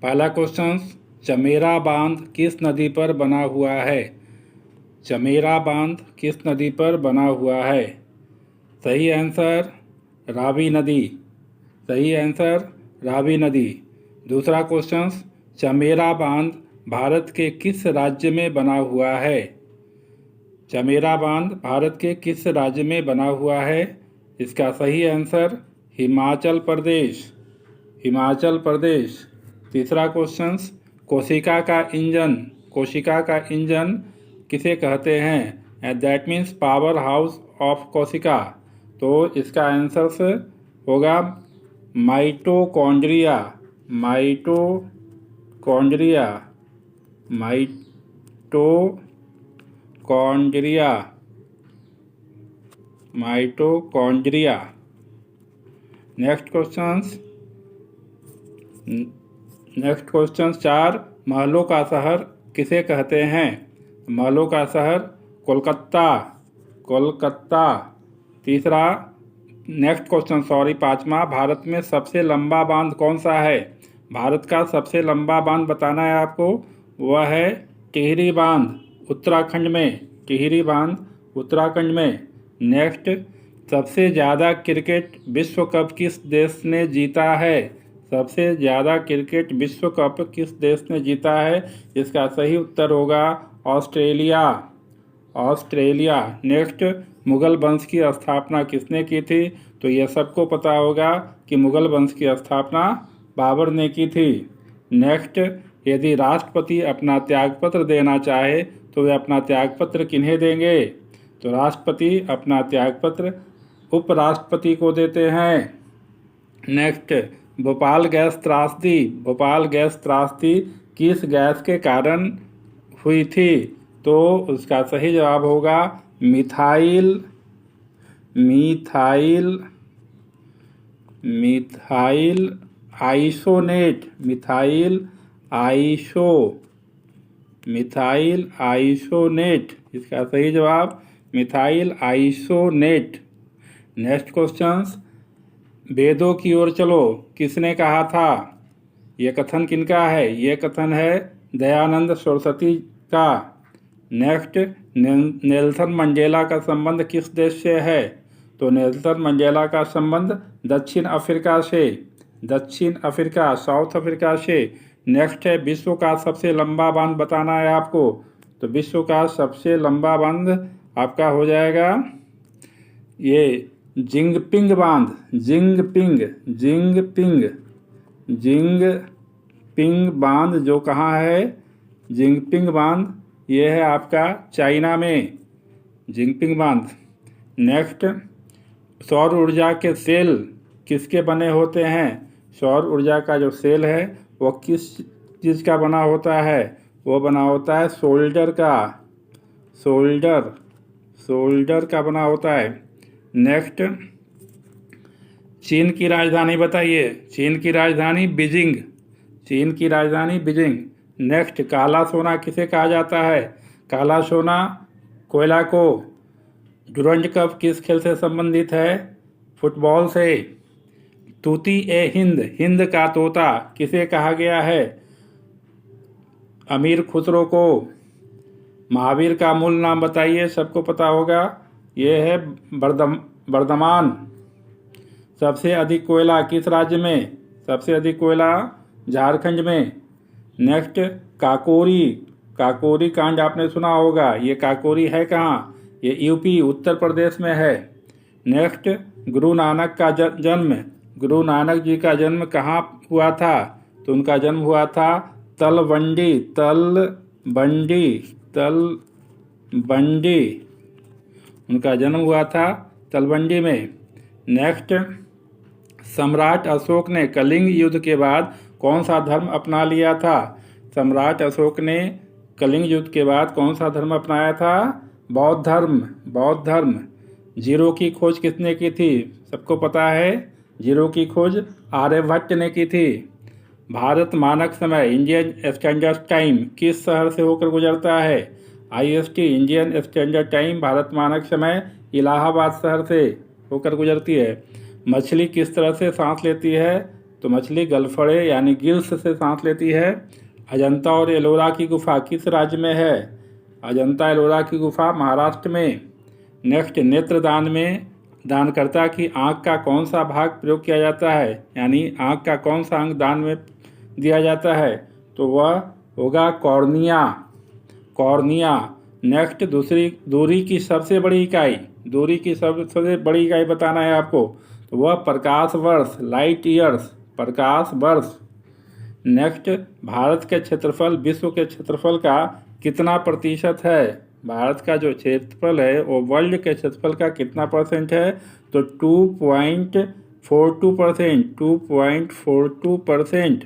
पहला क्वेश्चन, चमेरा बांध किस नदी पर बना हुआ है? चमेरा बांध किस नदी पर बना हुआ है? सही आंसर रावी नदी। सही आंसर रावी नदी। दूसरा क्वेश्चन, चमेरा बांध भारत के किस राज्य में बना हुआ है? चमेरा बांध भारत के किस राज्य में बना हुआ है? इसका सही आंसर हिमाचल प्रदेश। हिमाचल प्रदेश। तीसरा क्वेश्चन, कोशिका का इंजन किसे कहते हैं? And that means power house of कोशिका। तो इसका आंसर से होगा mitochondria. Mitochondria. Mitochondria. Mitochondria. Next question 4, महलों का शहर किसे कहते हैं? महलों का शहर कोलकाता। कोलकाता। तीसरा नेक्स्ट क्वेश्चन पांचवा, भारत में सबसे लंबा बांध कौन सा है? भारत का सबसे लंबा बांध बताना है आपको, वह है टिहरी बांध उत्तराखंड में। टिहरी बांध उत्तराखंड में। नेक्स्ट, सबसे ज़्यादा क्रिकेट विश्व कप किस देश ने जीता है? सबसे ज़्यादा क्रिकेट विश्व कप किस देश ने जीता है? इसका सही उत्तर होगा ऑस्ट्रेलिया। ऑस्ट्रेलिया। नेक्स्ट, मुगल वंश की स्थापना किसने की थी? तो यह सबको पता होगा कि मुगल वंश की स्थापना बाबर ने की थी। नेक्स्ट, यदि राष्ट्रपति अपना त्यागपत्र देना चाहे तो वे अपना त्यागपत्र किन्हें देंगे? तो राष्ट्रपति अपना त्यागपत्र उपराष्ट्रपति को देते हैं। नेक्स्ट, भोपाल गैस त्रासदी किस गैस के कारण हुई थी? तो उसका सही जवाब होगा मिथाइल आइसोनेट। मिथाइल आइसोनेट। इसका सही जवाब मिथाइल आइसोनेट। नेक्स्ट क्वेश्चन, वेदों की ओर चलो किसने कहा था? यह कथन किनका है? यह कथन है दयानंद सरस्वती का। नेक्स्ट, नेल्सन मंडेला का संबंध किस देश से है? तो नेल्सन मंडेला का संबंध दक्षिण अफ्रीका से। साउथ अफ्रीका से। नेक्स्ट है, विश्व का सबसे लंबा बांध बताना है आपको। तो विश्व का सबसे लंबा बांध आपका हो जाएगा ये जिंगपिंग बांध। जिंगपिंग बांध जो कहाँ है? जिंगपिंग बांध ये है आपका चाइना में। जिंगपिंग बांध। नेक्स्ट, सौर ऊर्जा के सेल किसके बने होते हैं? सौर ऊर्जा का जो सेल है वो किस चीज़ का बना होता है? वो बना होता है सोल्डर का बना होता है। नेक्स्ट, चीन की राजधानी बताइए। चीन की राजधानी बीजिंग। नेक्स्ट, काला सोना किसे कहा जाता है? काला सोना कोयला को। डुरंड कप किस खेल से संबंधित है? फुटबॉल से। तूती ए हिंद का तोता किसे कहा गया है? अमीर खुसरो को। महावीर का मूल नाम बताइए, सबको पता होगा, यह है बर्धमान। सबसे अधिक कोयला किस राज्य में? सबसे अधिक कोयला झारखंड में। नेक्स्ट, काकोरी कांड आपने सुना होगा। ये काकोरी है कहाँ? ये यूपी उत्तर प्रदेश में है। नेक्स्ट, गुरु नानक जी का जन्म कहाँ हुआ था? तो उनका जन्म हुआ था तलवंडी। उनका जन्म हुआ था तलवंडी में। नेक्स्ट, सम्राट अशोक ने कलिंग युद्ध के बाद कौन सा धर्म अपना लिया था? सम्राट अशोक ने कलिंग युद्ध के बाद कौन सा धर्म अपनाया था? बौद्ध धर्म। जीरो की खोज किसने की थी? सबको पता है, जीरो की खोज आर्यभट्ट ने की थी। भारत मानक समय इंडियन स्टैंडर्ड टाइम किस शहर से होकर गुजरता है? IST Indian standard time Bharat मानक समय इलाहाबाद शहर से होकर गुजरती है। मछली किस तरह से सांस लेती है? तो मछली गलफड़े यानी गिल्स से सांस लेती है। अजंता और एलोरा की गुफा किस राज्य में है? अजंता एलोरा की गुफा महाराष्ट्र में। नेक्स्ट, नेत्रदान में दानकर्ता की आँख का कौन सा भाग प्रयोग किया जाता है, यानी आँख का कौन सा अंग दान में दिया जाता है? तो वह होगा कॉर्निया। कॉर्निया। नेक्स्ट, दूरी की सबसे बड़ी इकाई, दूरी की सबसे बड़ी इकाई बताना है आपको, तो वह प्रकाश वर्ष, लाइट ईयर्स, प्रकाश वर्ष। नेक्स्ट, भारत के क्षेत्रफल विश्व के क्षेत्रफल का कितना प्रतिशत है? भारत का जो क्षेत्रफल है वो वर्ल्ड के क्षेत्रफल का कितना परसेंट है? तो 2.42%। 2.42%।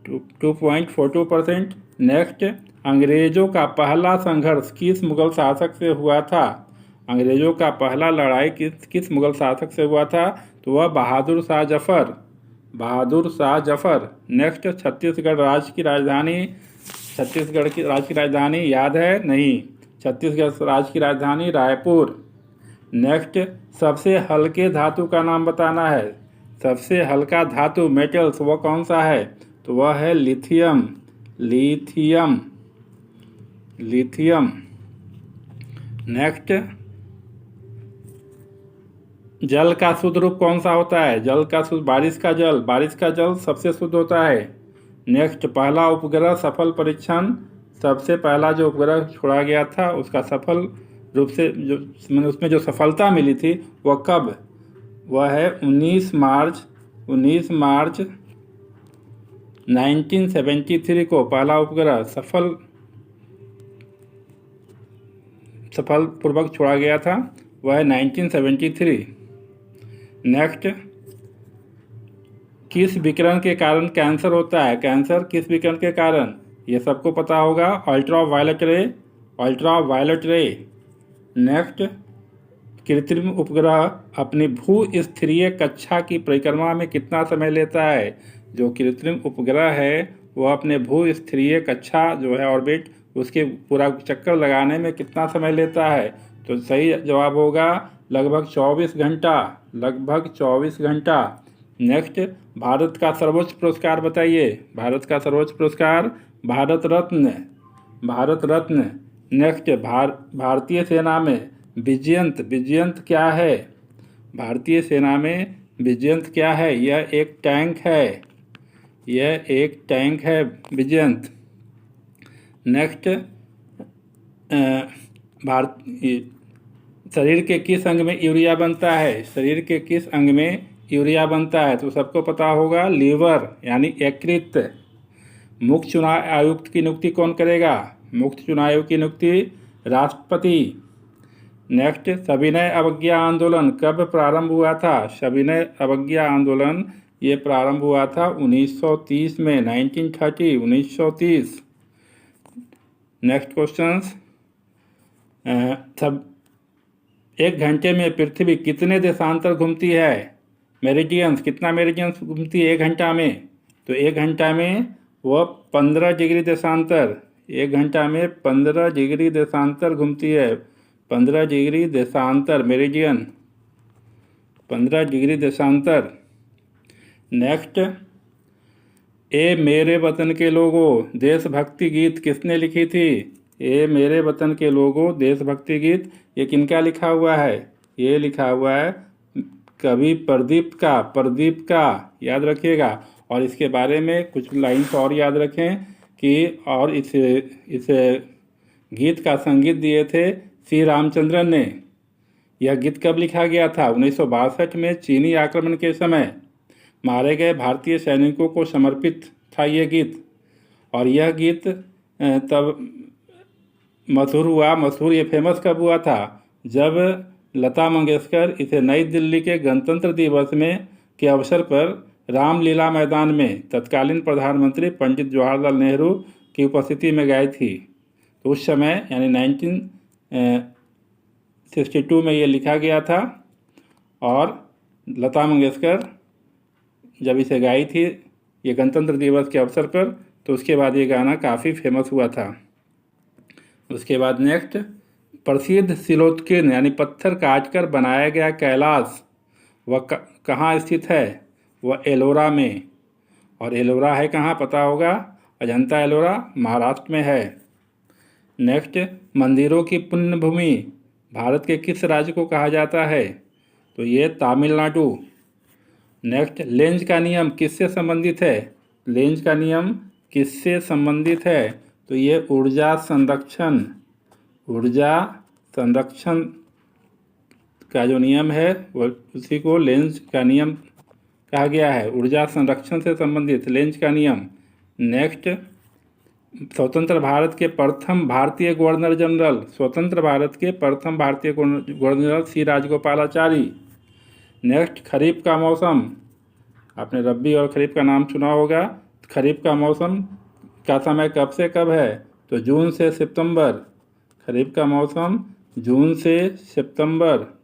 2.42%। नेक्स्ट, अंग्रेजों का पहला संघर्ष किस मुगल शासक से हुआ था? अंग्रेजों का पहला लड़ाई किस मुगल शासक से हुआ था? तो वह बहादुर शाह जफर। बहादुर शाह जफर। नेक्स्ट, छत्तीसगढ़ राज्य की राजधानी याद है? नहीं। छत्तीसगढ़ राज्य की राजधानी रायपुर। नेक्स्ट, सबसे हल्के धातु का नाम बताना है। सबसे हल्का धातु मेटल्स वह कौन सा है? तो वह है लिथियम। लिथियम। लिथियम। नेक्स्ट, जल का शुद्ध रूप कौन सा होता है? जल का शुद्ध बारिश का जल सबसे शुद्ध होता है। नेक्स्ट, पहला उपग्रह सफल परीक्षण, सबसे पहला जो उपग्रह छोड़ा गया था उसका सफल रूप से उसमें जो सफलता मिली थी वह कब? वह है 19 मार्च 1973 को पहला उपग्रह सफलपूर्वक छोड़ा गया था, वह है 1973। नेक्स्ट, किस विकिरण के कारण कैंसर होता है? कैंसर किस विकिरण के कारण? ये सबको पता होगा, अल्ट्रावायलेट रे। अल्ट्रावायलेट रे। नेक्स्ट, कृत्रिम उपग्रह अपनी भूस्थिरीय कक्षा की परिक्रमा में कितना समय लेता है? जो कृत्रिम उपग्रह है वह अपने भूस्थिरीय कक्षा जो है ऑर्बिट, उसके पूरा चक्कर लगाने में कितना समय लेता है? तो सही जवाब होगा लगभग 24 घंटा। लगभग 24 घंटा। नेक्स्ट, भारत का सर्वोच्च पुरस्कार बताइए। भारत का सर्वोच्च पुरस्कार भारत रत्न। भारत रत्न। नेक्स्ट, भारतीय सेना में विजयंत क्या है? भारतीय सेना में विजयंत क्या है? यह एक टैंक है। यह एक टैंक है विजयंत। नेक्स्ट, शरीर के किस अंग में यूरिया बनता है? शरीर के किस अंग में यूरिया बनता है? तो सबको पता होगा, लीवर यानी यकृत। मुख्य चुनाव आयुक्त की नियुक्ति कौन करेगा? मुख्य चुनाव आयोग की नियुक्ति राष्ट्रपति। नेक्स्ट, सविनय अवज्ञा आंदोलन कब प्रारंभ हुआ था? सविनय अवज्ञा आंदोलन ये प्रारंभ हुआ था 1930 में, 1930। नेक्स्ट क्वेश्चंस, सब एक घंटे में पृथ्वी कितने देशांतर घूमती है? मेरिडियंस, कितना मेरिडियंस घूमती है एक घंटा में? तो एक घंटा में वह 15 डिग्री देशांतर, एक घंटा में 15 डिग्री देशांतर घूमती है। 15 डिग्री देशांतर मेरिडियन, 15 डिग्री देशांतर। नेक्स्ट, ए मेरे वतन के लोगों देशभक्ति गीत किसने लिखी थी? ए मेरे वतन के लोगों देशभक्ति गीत ये किनका लिखा हुआ है? ये लिखा हुआ है कवि प्रदीप का, याद रखिएगा। और इसके बारे में कुछ लाइन्स और याद रखें कि और इस गीत का संगीत दिए थे श्री रामचंद्रन ने। यह गीत कब लिखा गया था? 1962 में चीनी आक्रमण के समय मारे गए भारतीय सैनिकों को समर्पित था यह गीत। और यह गीत तब मशहूर ये फेमस कब हुआ था? जब लता मंगेशकर इसे नई दिल्ली के गणतंत्र दिवस में के अवसर पर रामलीला मैदान में तत्कालीन प्रधानमंत्री पंडित जवाहरलाल नेहरू की उपस्थिति में गाई थी। तो उस समय यानी 1962 में ये लिखा गया था और लता मंगेशकर जब इसे गाई थी ये गणतंत्र दिवस के अवसर पर, तो उसके बाद ये गाना काफ़ी फेमस हुआ था। उसके बाद नेक्स्ट, प्रसिद्ध शिलोत्कीर्ण यानी पत्थर काटकर बनाया गया कैलाश वह कहाँ स्थित है? वह एलोरा में। और एलोरा है कहाँ पता होगा, अजंता एलोरा महाराष्ट्र में है। नेक्स्ट, मंदिरों की पुण्य भूमि भारत के किस राज्य को कहा जाता है, तो ये तमिलनाडु। नेक्स्ट, लेंज का नियम किससे संबंधित है, लेंज का नियम किससे संबंधित है, तो ये ऊर्जा संरक्षण का जो नियम है वो उसी को लेंज का नियम कहा गया है। ऊर्जा संरक्षण से संबंधित लेंज का नियम। नेक्स्ट, स्वतंत्र भारत के प्रथम भारतीय गवर्नर जनरल सी राजगोपालाचारी। नेक्स्ट, खरीफ का मौसम, आपने रबी और खरीफ का नाम सुना होगा। खरीफ का मौसम का समय कब से कब है, तो जून से सितंबर। खरीफ का मौसम जून से सितंबर।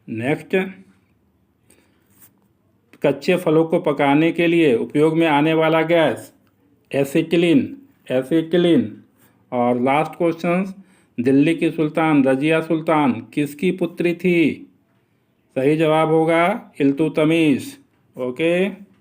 नेक्स्ट, कच्चे फलों को पकाने के लिए उपयोग में आने वाला गैस एसिटिलीन। और लास्ट क्वेश्चन, दिल्ली की सुल्तान रजिया सुल्तान किसकी पुत्री थी, सही जवाब होगा इल्तुतमिश। ओके।